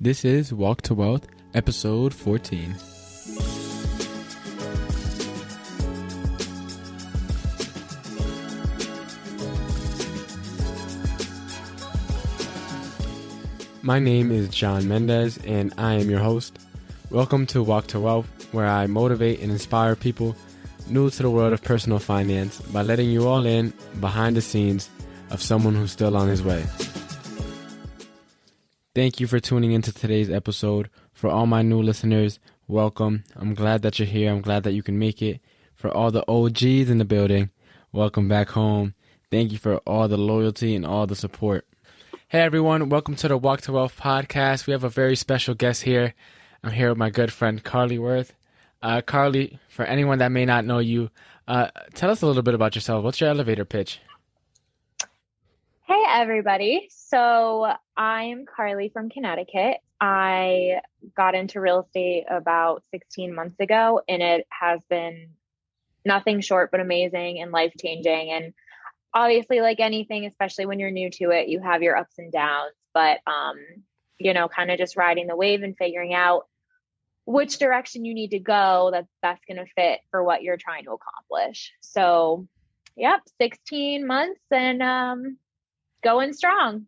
This is Walk to Wealth, episode 14. My name is John Mendez, and I am your host. Welcome to Walk to Wealth, where I motivate and inspire people new to the world of personal finance by letting you all in behind the scenes of someone who's still on his way. Thank you for tuning into today's episode. For all my new listeners, welcome. I'm glad that you're here. I'm glad that you can make it. For all the OGs in the building, welcome back home. Thank you for all the loyalty and all the support. Hey everyone, welcome to the Walk to Wealth podcast. We have a very special guest here. I'm here with my good friend Carly Worth. Carly, for anyone that may not know you, tell us a little bit about yourself. What's your elevator pitch? Hey everybody. So I'm Carly from Connecticut. I got into real estate about 16 months ago, and it has been nothing short but amazing and life-changing. And obviously, like anything, especially when you're new to it, you have your ups and downs, but, kind of just riding the wave and figuring out which direction you need to go that's going to fit for what you're trying to accomplish. So, 16 months and going strong.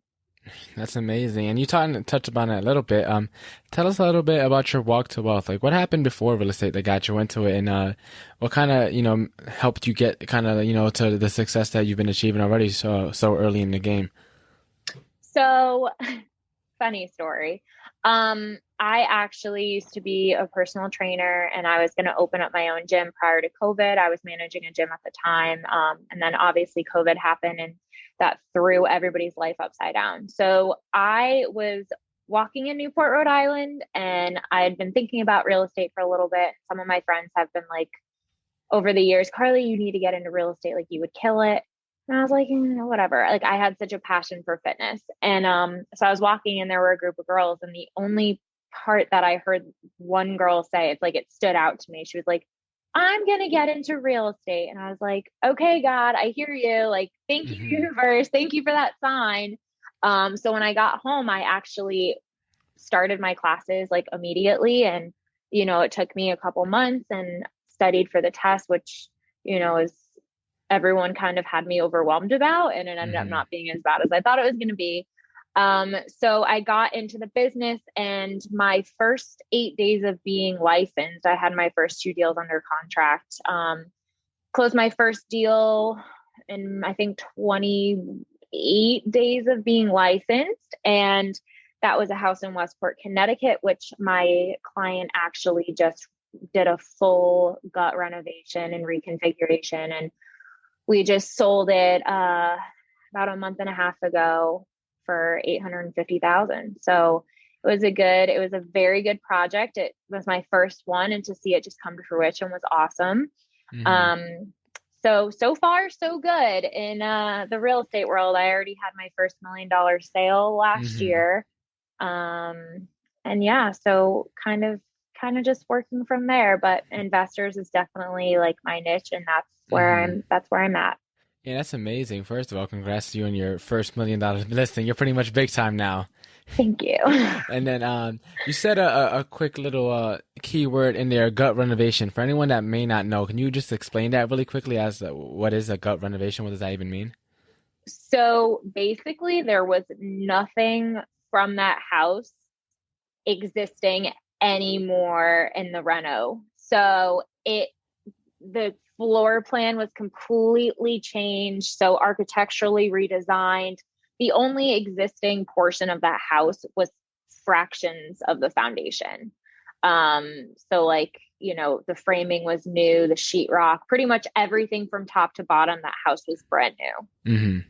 That's amazing. And you touched upon it a little bit. Tell us a little bit about your walk to wealth. Like, what happened before real estate that got you into it, and what kind of helped you get to the success that you've been achieving already so early in the game? So, funny story. I actually used to be a personal trainer, and I was going to open up my own gym prior to COVID. I was managing a gym at the time. And then obviously COVID happened, and that threw everybody's life upside down. So I was walking in Newport, Rhode Island, and I had been thinking about real estate for a little bit. Some of my friends have been like, over the years, Carly, you need to get into real estate. Like, you would kill it. And I was like, whatever. Like, I had such a passion for fitness. And so I was walking, and there were a group of girls, and the only part that I heard one girl say, it's like it stood out to me. She was like, I'm going to get into real estate. And I was like, okay, God, I hear you. Like, thank you, universe. Thank you for that sign. So when I got home, I actually started my classes like immediately. And, it took me a couple months and studied for the test, which, is everyone kind of had me overwhelmed about. And it ended up not being as bad as I thought it was going to be. So I got into the business, and my first 8 days of being licensed, I had my first 2 deals under contract, closed my first deal in, I think, 28 days of being licensed. And that was a house in Westport, Connecticut, which my client actually just did a full gut renovation and reconfiguration. And we just sold it, about a month and a half ago for $850,000. So it was a very good project. It was my first one, and to see it just come to fruition was awesome. So far, so good in the real estate world. I already had my first $1 million sale last year. So kind of just working from there, but investors is definitely like my niche, and that's where I'm at. Yeah, that's amazing. First of all, congrats to you on your first $1 million listing. You're pretty much big time now. Thank you. And then you said a quick little keyword in there, gut renovation. For anyone that may not know, can you just explain that really quickly as what is a gut renovation? What does that even mean? So basically, there was nothing from that house existing anymore in the reno. So the floor plan was completely changed. So architecturally redesigned. The only existing portion of that house was fractions of the foundation. So the framing was new, the sheetrock, pretty much everything from top to bottom, that house was brand new.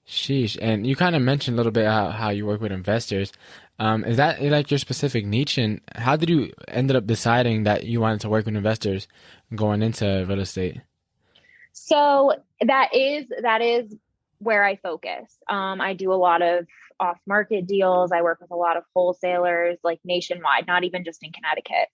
Sheesh. And you kind of mentioned a little bit how you work with investors. Is that like your specific niche? And how did you ended up deciding that you wanted to work with investors going into real estate? So that is where I focus. I do a lot of off-market deals. I work with a lot of wholesalers, like nationwide, not even just in Connecticut.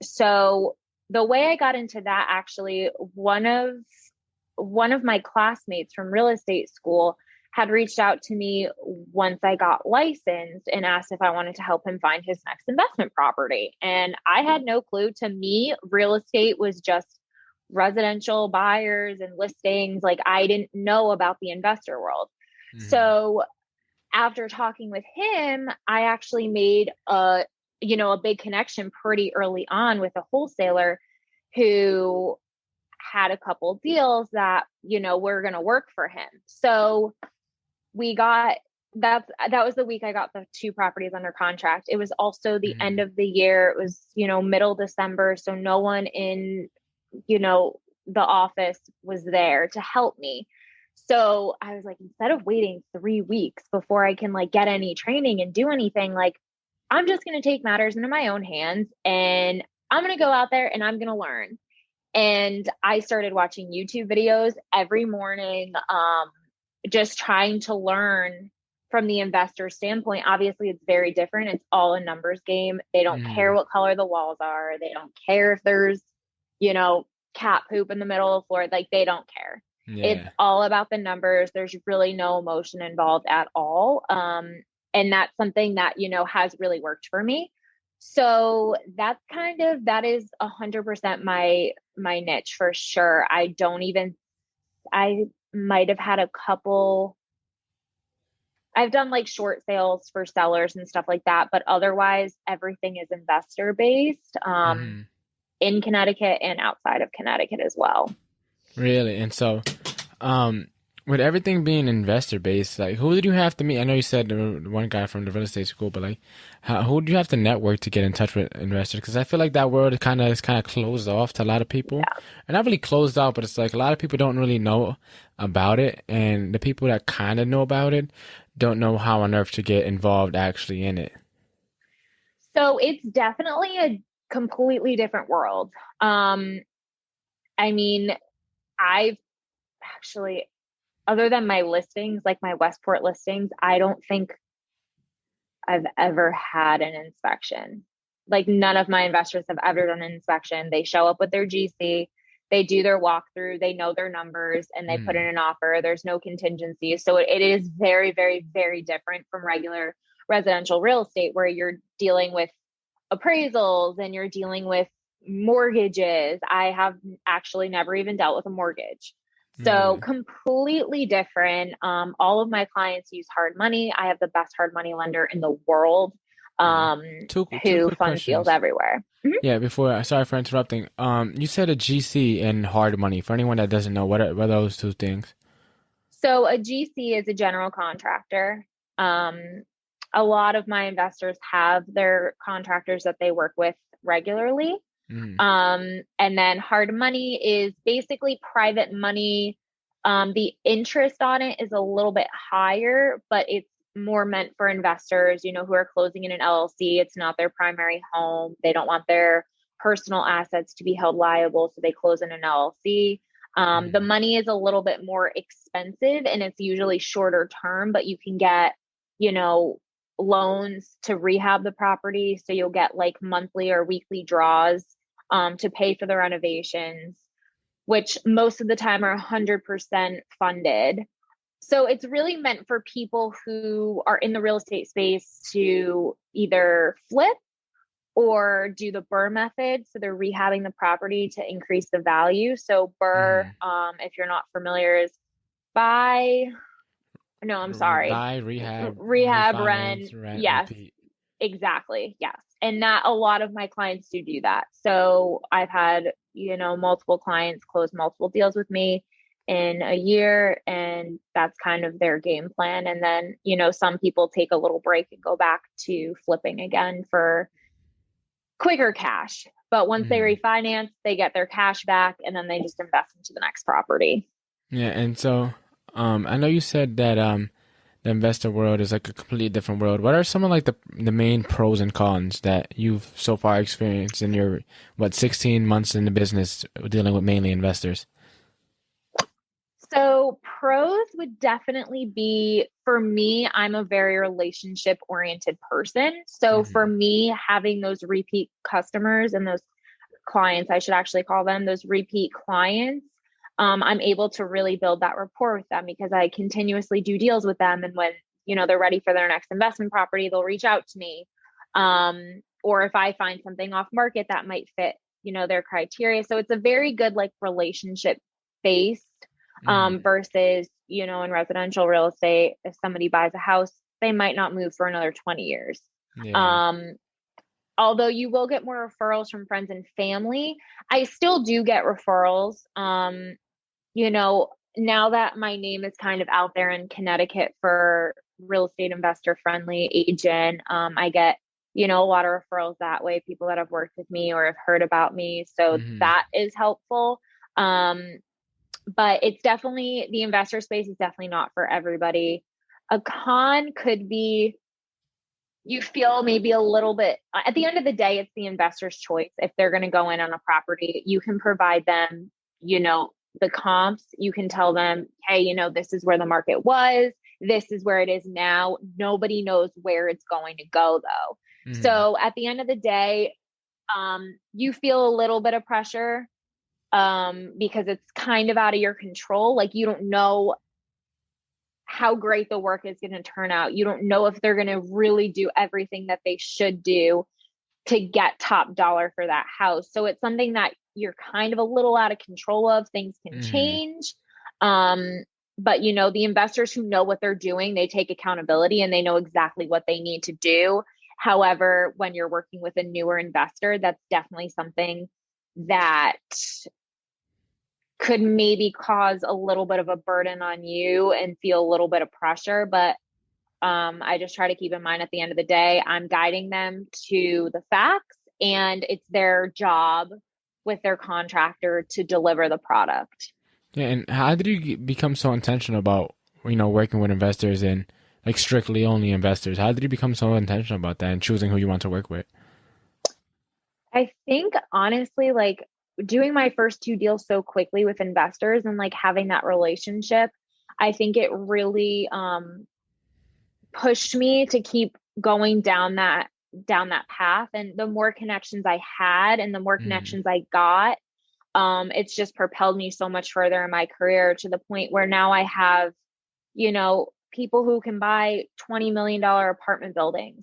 So the way I got into that, actually, one of my classmates from real estate school had reached out to me once I got licensed and asked if I wanted to help him find his next investment property. And I had no clue. To me, real estate was just residential buyers and listings. Like, I didn't know about the investor world. So after talking with him, I actually made a big connection pretty early on with a wholesaler who had a couple deals that, were going to work for him. So that was the week I got the 2 properties under contract. It was also the end of the year. It was, middle December. So no one in, the office was there to help me. So I was like, instead of waiting 3 weeks before I can like get any training and do anything, like, I'm just going to take matters into my own hands and I'm going to go out there and I'm going to learn. And I started watching YouTube videos every morning, just trying to learn from the investor standpoint. Obviously, it's very different. It's all a numbers game. They don't care what color the walls are. They don't care if there's, cat poop in the middle of the floor. Like, they don't care. Yeah. It's all about the numbers. There's really no emotion involved at all. And that's something that, has really worked for me. So that is 100% my niche for sure. I might have had a couple, I've done like short sales for sellers and stuff like that, but otherwise everything is investor based, in Connecticut and outside of Connecticut as well. Really? And so, with everything being investor based, like, who did you have to meet? I know you said one guy from the real estate school, but like, who do you have to network to get in touch with investors? Because I feel like that world is kind of closed off to a lot of people. Yeah. And not really closed off, but it's like a lot of people don't really know about it, and the people that kind of know about it don't know how on earth to get involved actually in it. So it's definitely a completely different world. I mean, I've actually, other than my listings, like my Westport listings, I don't think I've ever had an inspection. Like, none of my investors have ever done an inspection. They show up with their GC, they do their walkthrough, they know their numbers, and they put in an offer. There's no contingency. So it is very, very, very different from regular residential real estate, where you're dealing with appraisals and you're dealing with mortgages. I have actually never even dealt with a mortgage. So completely different. All of my clients use hard money. I have the best hard money lender in the world, two who funds deals everywhere. Yeah, sorry for interrupting. You said a GC and hard money. For anyone that doesn't know, what are those two things? So a GC is a general contractor. A lot of my investors have their contractors that they work with regularly. And then hard money is basically private money. The interest on it is a little bit higher, but it's more meant for investors, who are closing in an LLC. It's not their primary home. They don't want their personal assets to be held liable, so they close in an LLC. The money is a little bit more expensive, and it's usually shorter term, but you can get, loans to rehab the property. So you'll get like monthly or weekly draws to pay for the renovations, which most of the time are 100% funded. So it's really meant for people who are in the real estate space to either flip or do the BURR method. So they're rehabbing the property to increase the value. So BURR, if you're not familiar, is buy, rehab, rent. Yes, repeat. Exactly. Yes. And that a lot of my clients do that. So I've had, multiple clients close multiple deals with me in a year, and that's kind of their game plan. And then, some people take a little break and go back to flipping again for quicker cash. But once they refinance, they get their cash back, and then they just invest into the next property. Yeah. And so, I know you said that, the investor world is like a completely different world. What are some of like the main pros and cons that you've so far experienced in your 16 months in the business dealing with mainly investors? So pros would definitely be, for me, I'm a very relationship oriented person. So for me, having those repeat customers and those clients, I should actually call them those repeat clients, I'm able to really build that rapport with them because I continuously do deals with them. And when, they're ready for their next investment property, they'll reach out to me. Or if I find something off market that might fit, their criteria. So it's a very good like relationship based, versus, in residential real estate, if somebody buys a house, they might not move for another 20 years. Yeah. Although you will get more referrals from friends and family, I still do get referrals. Now that my name is kind of out there in Connecticut for real estate investor friendly agent, I get, a lot of referrals that way, people that have worked with me or have heard about me. So that is helpful. But it's definitely, the investor space is definitely not for everybody. A con could be, you feel maybe a little bit, at the end of the day, it's the investor's choice. If they're going to go in on a property, you can provide them, the comps. You can tell them, hey, this is where the market was. This is where it is now. Nobody knows where it's going to go though. So at the end of the day, you feel a little bit of pressure, because it's kind of out of your control. Like you don't know how great the work is going to turn out. You don't know if they're going to really do everything that they should do to get top dollar for that house. So it's something that you're kind of a little out of control of. Things can change. But the investors who know what they're doing, they take accountability and they know exactly what they need to do. However, when you're working with a newer investor, that's definitely something that could maybe cause a little bit of a burden on you and feel a little bit of pressure. But I just try to keep in mind at the end of the day, I'm guiding them to the facts and it's their job with their contractor to deliver the product. Yeah, and how did you become so intentional about, working with investors and like strictly only investors? How did you become so intentional about that and choosing who you want to work with? I think honestly, like doing my first two deals so quickly with investors and like having that relationship, I think it really pushed me to keep going down that path. And the more connections I had and the more connections I got, it's just propelled me so much further in my career to the point where now I have, people who can buy $20 million apartment buildings.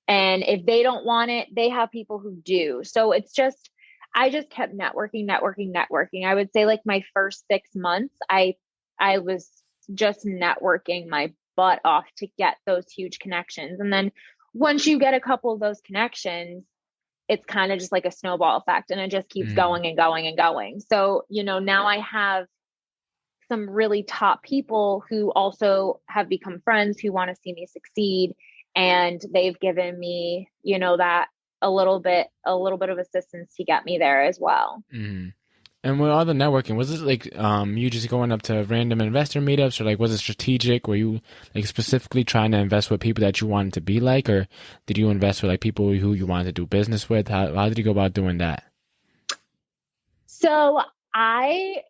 And if they don't want it, they have people who do. So it's just, I just kept networking. I would say like my first 6 months, I was just networking my butt off to get those huge connections. And then once you get a couple of those connections, it's kind of just like a snowball effect and it just keeps going and going and going. So, now I have some really top people who also have become friends who want to see me succeed. And they've given me, that a little bit of assistance to get me there as well. And with all the networking, was it like you just going up to random investor meetups, or like was it strategic? Were you like specifically trying to invest with people that you wanted to be like, or did you invest with like people who you wanted to do business with? How did you go about doing that? So I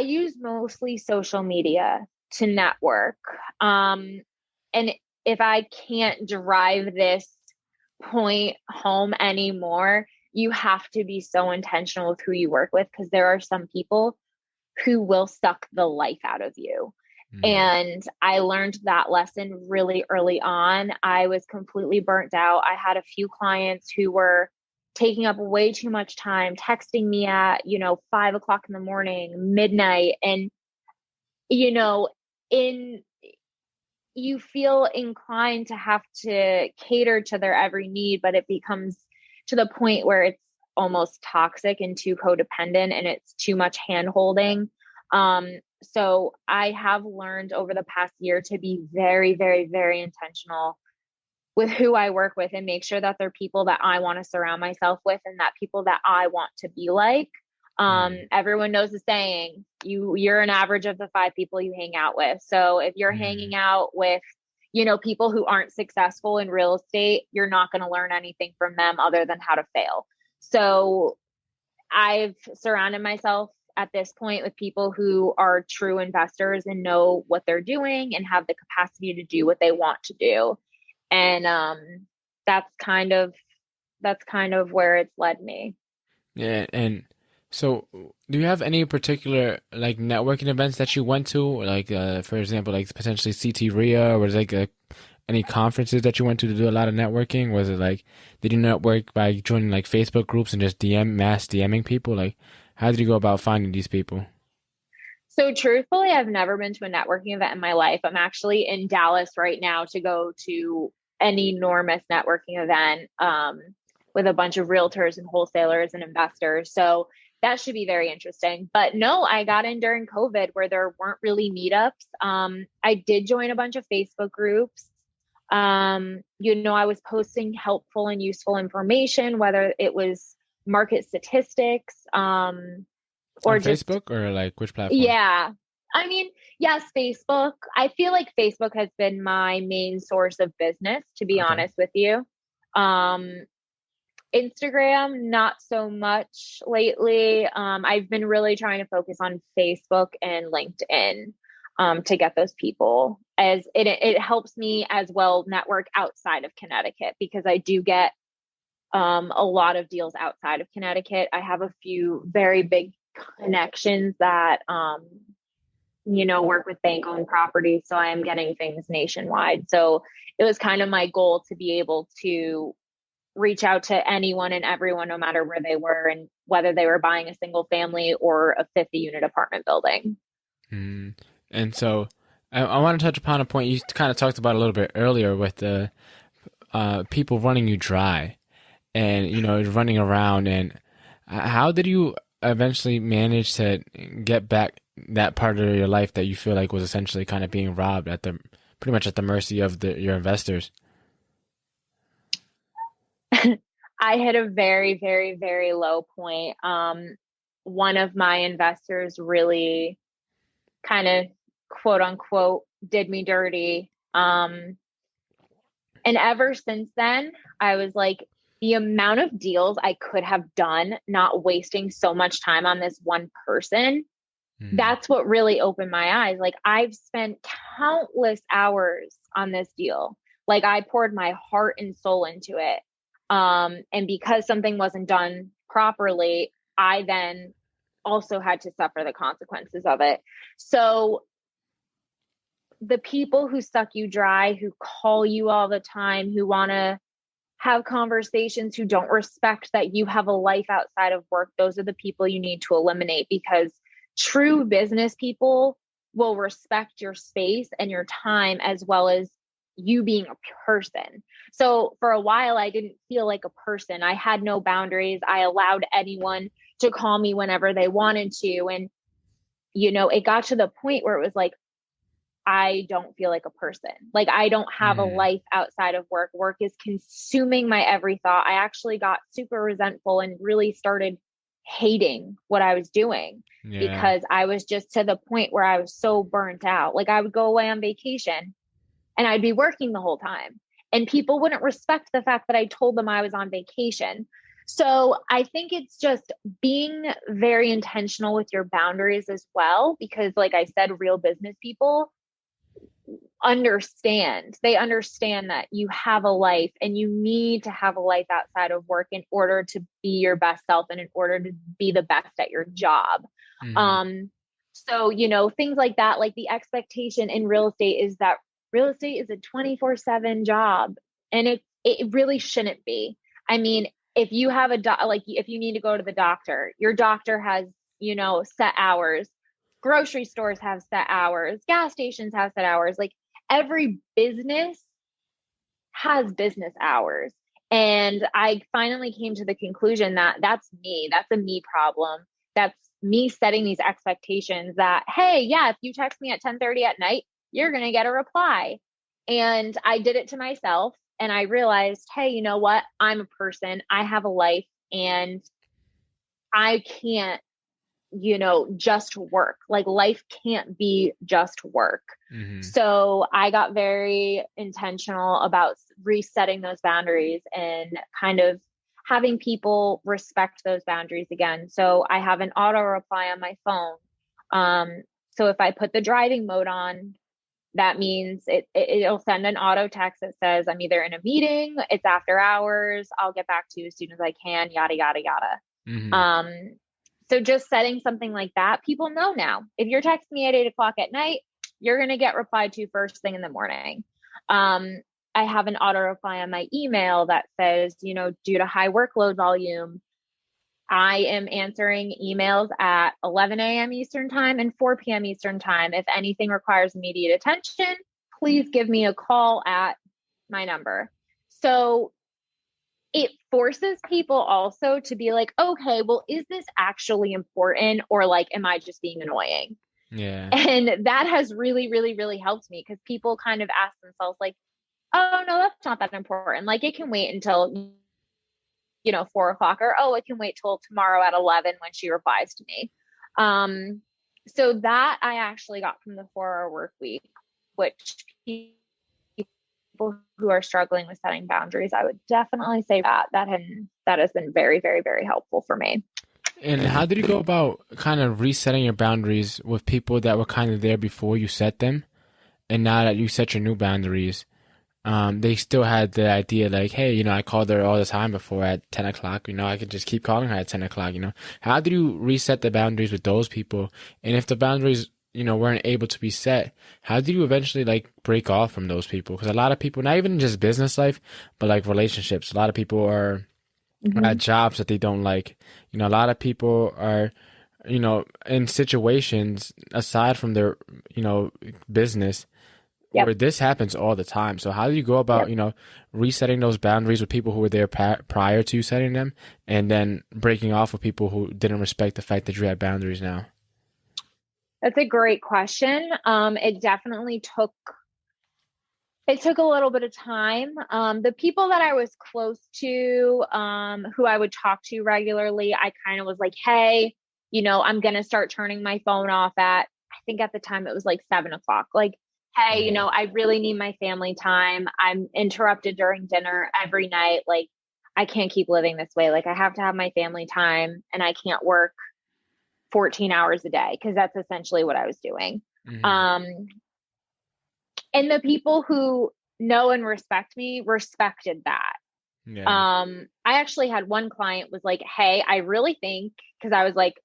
use mostly social media to network. And if I can't drive this point home anymore, you have to be so intentional with who you work with, because there are some people who will suck the life out of you. And I learned that lesson really early on. I was completely burnt out. I had a few clients who were taking up way too much time, texting me at, 5 o'clock in the morning, midnight. And, you feel inclined to have to cater to their every need, but it becomes to the point where it's almost toxic and too codependent and it's too much hand holding. So I have learned over the past year to be very, very, very intentional with who I work with and make sure that they're people that I want to surround myself with and that people that I want to be like. Everyone knows the saying, you're an average of the 5 people you hang out with. So if you're hanging out with, people who aren't successful in real estate, you're not going to learn anything from them other than how to fail. So I've surrounded myself at this point with people who are true investors and know what they're doing and have the capacity to do what they want to do. And that's kind of where it's led me. Yeah, and So, do you have any particular like networking events that you went to? Like, for example, like potentially CT RIA, or was like any conferences that you went to do a lot of networking? Was it like, did you network by joining like Facebook groups and just mass DMing people? Like, how did you go about finding these people? So truthfully, I've never been to a networking event in my life. I'm actually in Dallas right now to go to an enormous networking event with a bunch of realtors and wholesalers and investors. So that should be very interesting. But no, I got in during COVID where there weren't really meetups. I did join a bunch of Facebook groups. I was posting helpful and useful information, whether it was market statistics, On or just Facebook or like which platform? yeah. I mean, yes, Facebook. I feel like Facebook has been my main source of business, to be Okay. honest with you. Um, Instagram, not so much lately. I've been really trying to focus on Facebook and LinkedIn to get those people, as it helps me as well network outside of Connecticut, because I do get a lot of deals outside of Connecticut. I have a few very big connections that work with bank owned properties. So I am getting things nationwide. So it was kind of my goal to be able to reach out to anyone and everyone, no matter where they were and whether they were buying a single family or a 50 unit apartment building. Mm. And so, I want to touch upon a point you kind of talked about a little bit earlier with the people running you dry, and running around. And how did you eventually manage to get back that part of your life that you feel like was essentially kind of being robbed at the pretty much at the mercy of your investors? I hit a very, very, very low point. One of my investors really kind of quote unquote did me dirty. And ever since then, I was like, the amount of deals I could have done, not wasting so much time on this one person, Mm. that's what really opened my eyes. Like, I've spent countless hours on this deal. Like, I poured my heart and soul into it. And because something wasn't done properly, I then also had to suffer the consequences of it. So the people who suck you dry, who call you all the time, who want to have conversations, who don't respect that you have a life outside of work, those are the people you need to eliminate, because true business people will respect your space and your time as well as you being a person. So for a while, I didn't feel like a person. I had no boundaries. I allowed anyone to call me whenever they wanted to. And, it got to the point where it was like, I don't feel like a person. Like, I don't have a Mm. life outside of work. Work is consuming my every thought. I actually got super resentful and really started hating what I was doing, Yeah. because I was just to the point where I was so burnt out. Like, I would go away on vacation and I'd be working the whole time, and people wouldn't respect the fact that I told them I was on vacation. So I think it's just being very intentional with your boundaries as well, because like I said, real business people understand that you have a life and you need to have a life outside of work in order to be your best self and in order to be the best at your job. Mm. So things like that, like the expectation in real estate is that real estate is a 24/7 job, and it really shouldn't be. I mean, if you have like if you need to go to the doctor, your doctor has set hours. Grocery stores have set hours, gas stations have set hours. Like, every business has business hours. And I finally came to the conclusion that that's me. That's a me problem. That's me setting these expectations that, hey, yeah, if you text me at 10:30 at night, you're going to get a reply. And I did it to myself, and I realized, hey, you know what? I'm a person. I have a life, and I can't just work. Like, life can't be just work. Mm. So I got very intentional about resetting those boundaries and kind of having people respect those boundaries again. So I have an auto reply on my phone. So if I put the driving mode on, that means it'll send an auto text that says I'm either in a meeting, it's after hours, I'll get back to you as soon as I can, yada, yada, yada. Mm. Um, So just setting something like that, people know now. If you're texting me at 8 o'clock at night, you're going to get replied to first thing in the morning. I have an auto reply on my email that says, due to high workload volume, I am answering emails at 11 a.m. Eastern time and 4 p.m. Eastern time. If anything requires immediate attention, please give me a call at my number. So it forces people also to be like, okay, well, is this actually important? Or like, am I just being annoying? Yeah. And that has really, really, really helped me, because people kind of ask themselves like, oh, no, that's not that important. Like, it can wait until 4 o'clock, or, oh, it can wait till tomorrow at 11 when she replies to me. So that I actually got from the 4-hour work week, which people who are struggling with setting boundaries, I would definitely say that has been very, very, very helpful for me. And how did you go about kind of resetting your boundaries with people that were kind of there before you set them? And now that you set your new boundaries, they still had the idea like, hey, I called her all the time before at 10 o'clock. I could just keep calling her at 10 o'clock. How did you reset the boundaries with those people? And if the boundaries, weren't able to be set, how did you eventually like break off from those people? Because a lot of people, not even just business life, but like relationships, a lot of people are at jobs that they don't like. A lot of people are, in situations aside from their, business, where this happens all the time. So how do you go about, resetting those boundaries with people who were there prior to you setting them, and then breaking off with people who didn't respect the fact that you had boundaries now? That's a great question. It definitely took a little bit of time. The people that I was close to, who I would talk to regularly, I kind of was like, hey, I'm going to start turning my phone off I think at the time it was like 7 o'clock. Like, hey, I really need my family time. I'm interrupted during dinner every night. Like, I can't keep living this way. Like, I have to have my family time, and I can't work 14 hours a day, because that's essentially what I was doing. And the people who know and respect me respected that. Yeah. I actually had one client was like, hey, I really think, because I was like,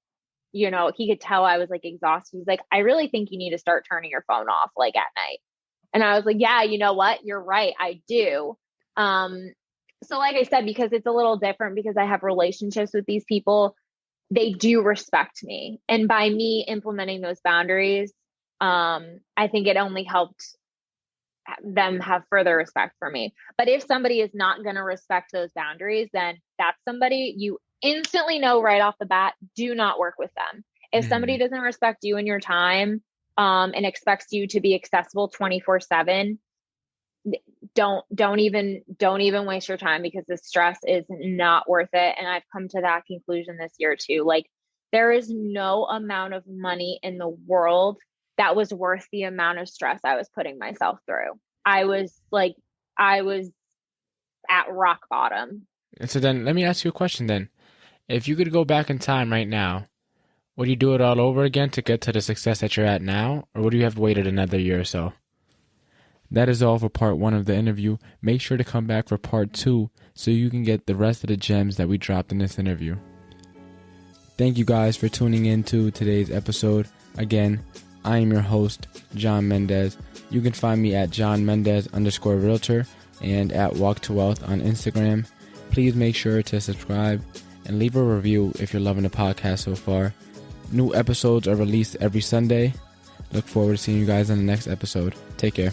he could tell I was like exhausted. He's like, I really think you need to start turning your phone off like at night. And I was like, yeah, you know what? You're right. I do. So like I said, because it's a little different, because I have relationships with these people, they do respect me. And by me implementing those boundaries, I think it only helped them have further respect for me. But if somebody is not going to respect those boundaries, then that's somebody you instantly know right off the bat, do not work with them. If somebody doesn't respect you and your time, and expects you to be accessible 24/7, don't even waste your time, because the stress is not worth it. And I've come to that conclusion this year too. Like, there is no amount of money in the world that was worth the amount of stress I was putting myself through. I was at rock bottom. And so then let me ask you a question then. If you could go back in time right now, would you do it all over again to get to the success that you're at now? Or would you have waited another year or so? That is all for part 1 of the interview. Make sure to come back for part 2 so you can get the rest of the gems that we dropped in this interview. Thank you guys for tuning in to today's episode. Again, I am your host, John Mendez. You can find me at JohnMendez_Realtor and at Walk to Wealth on Instagram. Please make sure to subscribe and leave a review if you're loving the podcast so far. New episodes are released every Sunday. Look forward to seeing you guys in the next episode. Take care.